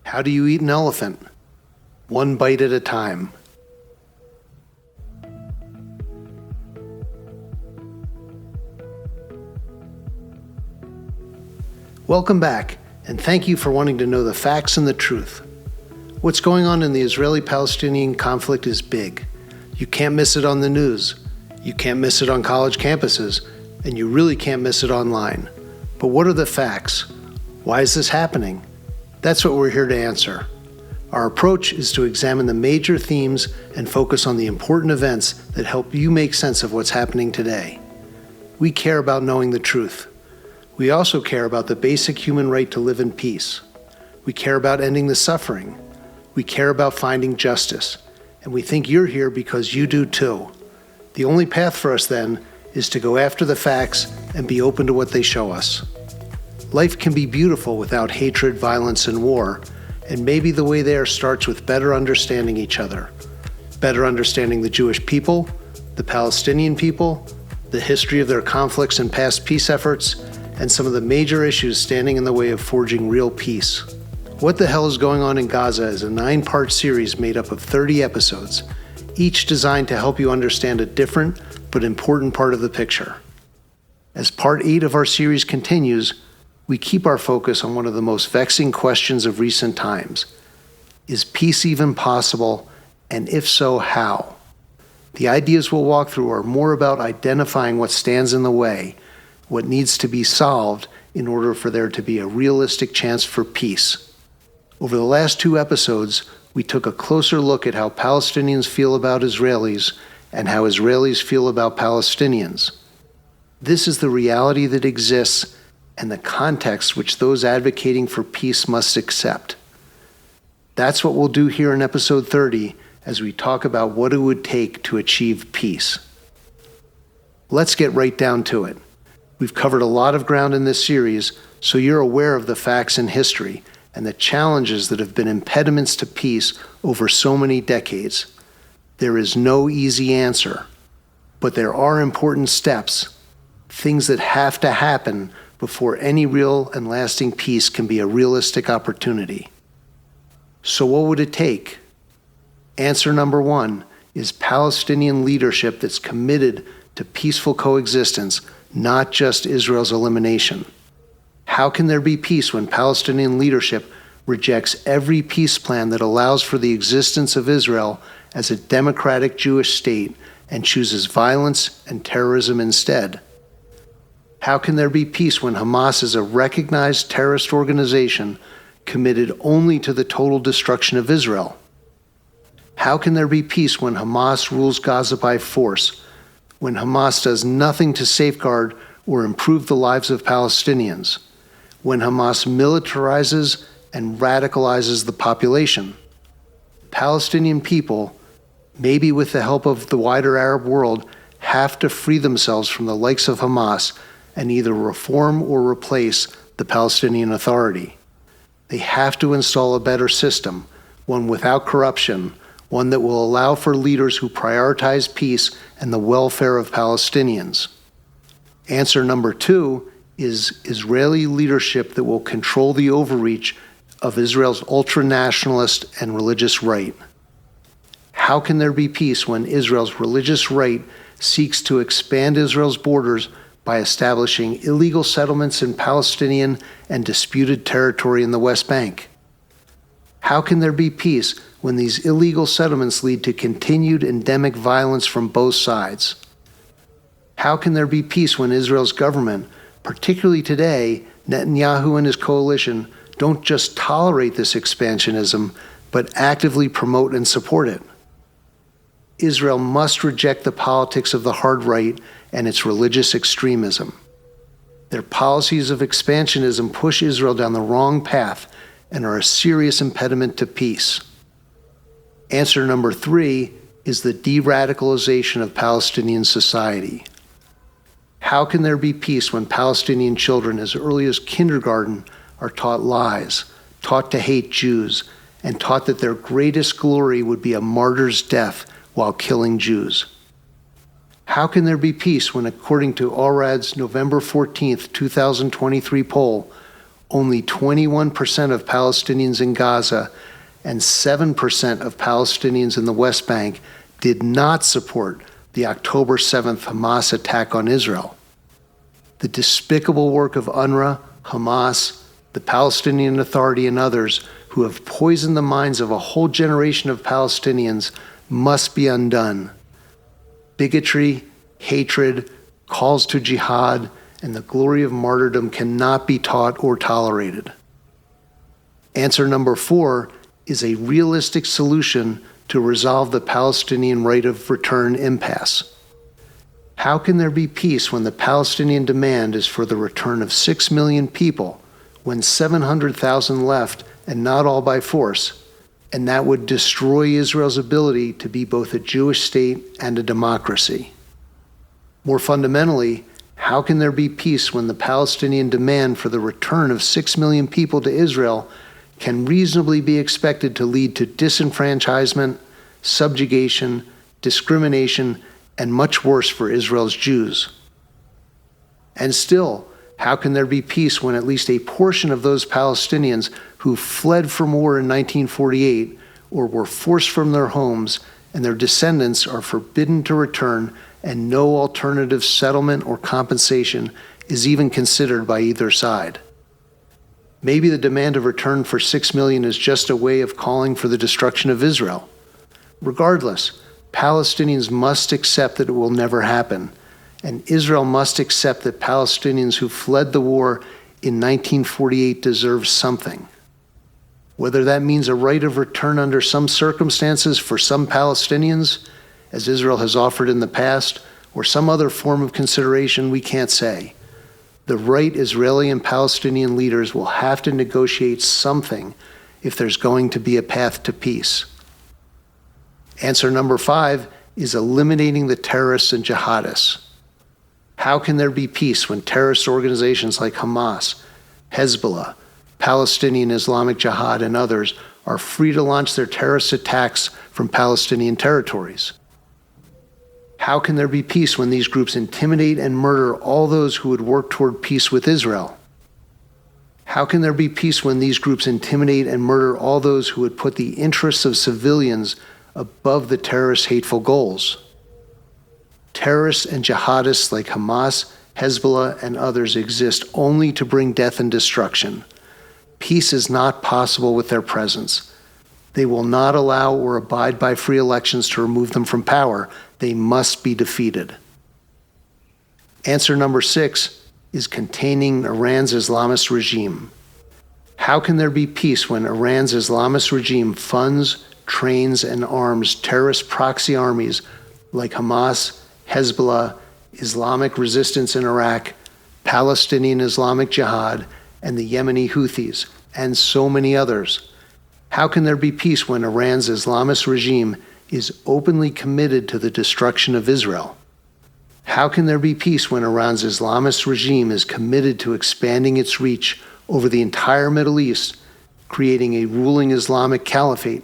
How do you eat an elephant? One bite at a time. Welcome back, and thank you for wanting to know the facts and the truth. What's going on in the Israeli-Palestinian conflict is big. You can't miss it on the news. You can't miss it on college campuses, and you really can't miss it online. But what are the facts? Why is this happening? That's what we're here to answer. Our approach is to examine the major themes and focus on the important events that help you make sense of what's happening today. We care about knowing the truth. We also care about the basic human right to live in peace. We care about ending the suffering. We care about finding justice. And we think you're here because you do too. The only path for us then is to go after the facts and be open to what they show us. Life can be beautiful without hatred, violence, and war, and maybe the way there starts with better understanding each other. Better understanding the Jewish people, the Palestinian people, the history of their conflicts and past peace efforts, and some of the major issues standing in the way of forging real peace. What the Hell is Going On in Gaza is a 9-part series made up of 30 episodes, each designed to help you understand a different but important part of the picture. As Part 8 of our series continues, we keep our focus on one of the most vexing questions of recent times. Is peace even possible, and if so, how? The ideas we'll walk through are more about identifying what stands in the way, what needs to be solved in order for there to be a realistic chance for peace. Over the last 2 episodes, we took a closer look at how Palestinians feel about Israelis and how Israelis feel about Palestinians. This is the reality that exists and the context which those advocating for peace must accept. That's what we'll do here in episode 30 as we talk about what it would take to achieve peace. Let's get right down to it. We've covered a lot of ground in this series, so you're aware of the facts and history and the challenges that have been impediments to peace over so many decades. There is no easy answer, but there are important steps, things that have to happen before any real and lasting peace can be a realistic opportunity. So what would it take? Answer number 1 is Palestinian leadership that's committed to peaceful coexistence, not just Israel's elimination. How can there be peace when Palestinian leadership rejects every peace plan that allows for the existence of Israel as a democratic Jewish state and chooses violence and terrorism instead? How can there be peace when Hamas is a recognized terrorist organization committed only to the total destruction of Israel? How can there be peace when Hamas rules Gaza by force, when Hamas does nothing to safeguard or improve the lives of Palestinians, when Hamas militarizes and radicalizes the population? Palestinian people, maybe with the help of the wider Arab world, have to free themselves from the likes of Hamas and either reform or replace the Palestinian Authority. They have to install a better system, one without corruption, one that will allow for leaders who prioritize peace and the welfare of Palestinians. Answer number 2 is Israeli leadership that will control the overreach of Israel's ultra-nationalist and religious right. How can there be peace when Israel's religious right seeks to expand Israel's borders by establishing illegal settlements in Palestinian and disputed territory in the West Bank? How can there be peace when these illegal settlements lead to continued endemic violence from both sides? How can there be peace when Israel's government, particularly today, Netanyahu and his coalition, don't just tolerate this expansionism, but actively promote and support it? Israel must reject the politics of the hard right and its religious extremism. Their policies of expansionism push Israel down the wrong path and are a serious impediment to peace. Answer number 3 is the de-radicalization of Palestinian society. How can there be peace when Palestinian children as early as kindergarten are taught lies, taught to hate Jews, and taught that their greatest glory would be a martyr's death while killing Jews? How can there be peace when, according to ORAD's November 14, 2023 poll, only 21% of Palestinians in Gaza and 7% of Palestinians in the West Bank did not support the October 7th Hamas attack on Israel. The despicable work of UNRWA, Hamas, the Palestinian Authority, and others who have poisoned the minds of a whole generation of Palestinians must be undone. Bigotry, hatred, calls to jihad, and the glory of martyrdom cannot be taught or tolerated. Answer number 4 is a realistic solution to resolve the Palestinian right of return impasse. How can there be peace when the Palestinian demand is for the return of 6 million people, when 700,000 left, and not all by force, and that would destroy Israel's ability to be both a Jewish state and a democracy? More fundamentally, how can there be peace when the Palestinian demand for the return of 6 million people to Israel can reasonably be expected to lead to disenfranchisement, subjugation, discrimination, and much worse for Israel's Jews? And still, how can there be peace when at least a portion of those Palestinians who fled from war in 1948 or were forced from their homes and their descendants are forbidden to return and no alternative settlement or compensation is even considered by either side? Maybe the demand of return for 6 million is just a way of calling for the destruction of Israel. Regardless, Palestinians must accept that it will never happen, and Israel must accept that Palestinians who fled the war in 1948 deserve something. Whether that means a right of return under some circumstances for some Palestinians, as Israel has offered in the past, or some other form of consideration, we can't say. The right Israeli and Palestinian leaders will have to negotiate something if there's going to be a path to peace. Answer number 5 is eliminating the terrorists and jihadists. How can there be peace when terrorist organizations like Hamas, Hezbollah, Palestinian Islamic Jihad, and others are free to launch their terrorist attacks from Palestinian territories? How can there be peace when these groups intimidate and murder all those who would work toward peace with Israel? How can there be peace when these groups intimidate and murder all those who would put the interests of civilians above the terrorists' hateful goals? Terrorists and jihadists like Hamas, Hezbollah, and others exist only to bring death and destruction. Peace is not possible with their presence. They will not allow or abide by free elections to remove them from power. They must be defeated. Answer number 6 is containing Iran's Islamist regime. How can there be peace when Iran's Islamist regime funds, trains, and arms terrorist proxy armies like Hamas, Hezbollah, Islamic resistance in Iraq, Palestinian Islamic Jihad, and the Yemeni Houthis, and so many others? How can there be peace when Iran's Islamist regime is openly committed to the destruction of Israel? How can there be peace when Iran's Islamist regime is committed to expanding its reach over the entire Middle East, creating a ruling Islamic caliphate?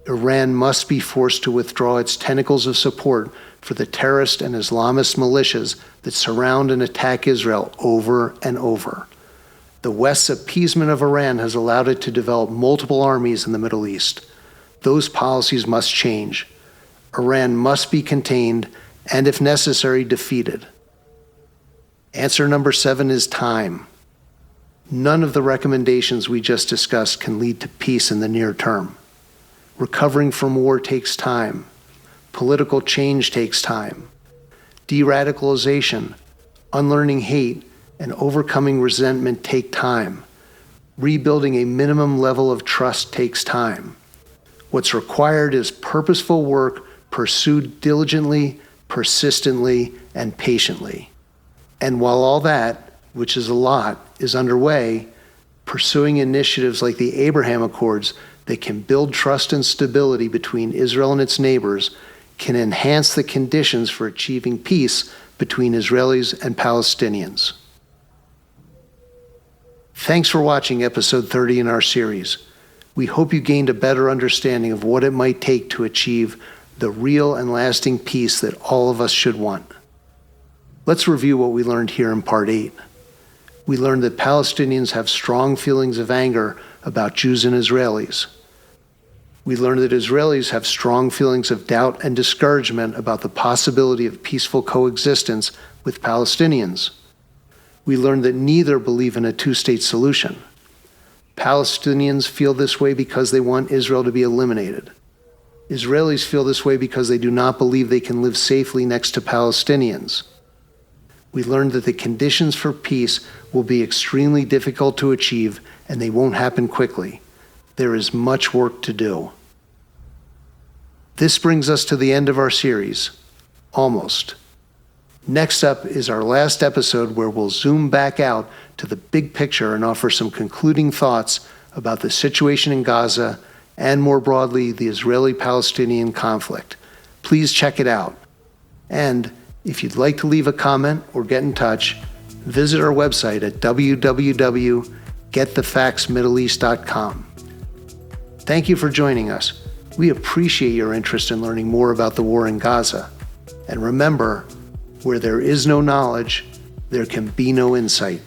Iran must be forced to withdraw its tentacles of support for the terrorist and Islamist militias that surround and attack Israel over and over. The West's appeasement of Iran has allowed it to develop multiple armies in the Middle East. Those policies must change. Iran must be contained and, if necessary, defeated. Answer number 7 is time. None of the recommendations we just discussed can lead to peace in the near term. Recovering from war takes time. Political change takes time. De-radicalization, unlearning hate, and overcoming resentment take time. Rebuilding a minimum level of trust takes time. What's required is purposeful work pursued diligently, persistently, and patiently. And while all that, which is a lot, is underway, pursuing initiatives like the Abraham Accords that can build trust and stability between Israel and its neighbors can enhance the conditions for achieving peace between Israelis and Palestinians. Thanks for watching episode 30 in our series. We hope you gained a better understanding of what it might take to achieve the real and lasting peace that all of us should want. Let's review what we learned here in part 8. We learned that Palestinians have strong feelings of anger about Jews and Israelis. We learned that Israelis have strong feelings of doubt and discouragement about the possibility of peaceful coexistence with Palestinians. We learned that neither believe in a two-state solution. Palestinians feel this way because they want Israel to be eliminated. Israelis feel this way because they do not believe they can live safely next to Palestinians. We learned that the conditions for peace will be extremely difficult to achieve, and they won't happen quickly. There is much work to do. This brings us to the end of our series. Almost. Next up is our last episode where we'll zoom back out to the big picture and offer some concluding thoughts about the situation in Gaza and more broadly the Israeli-Palestinian conflict. Please check it out. And if you'd like to leave a comment or get in touch, visit our website at www.getthefactsmiddleeast.com. Thank you for joining us. We appreciate your interest in learning more about the war in Gaza. And remember, where there is no knowledge, there can be no insight.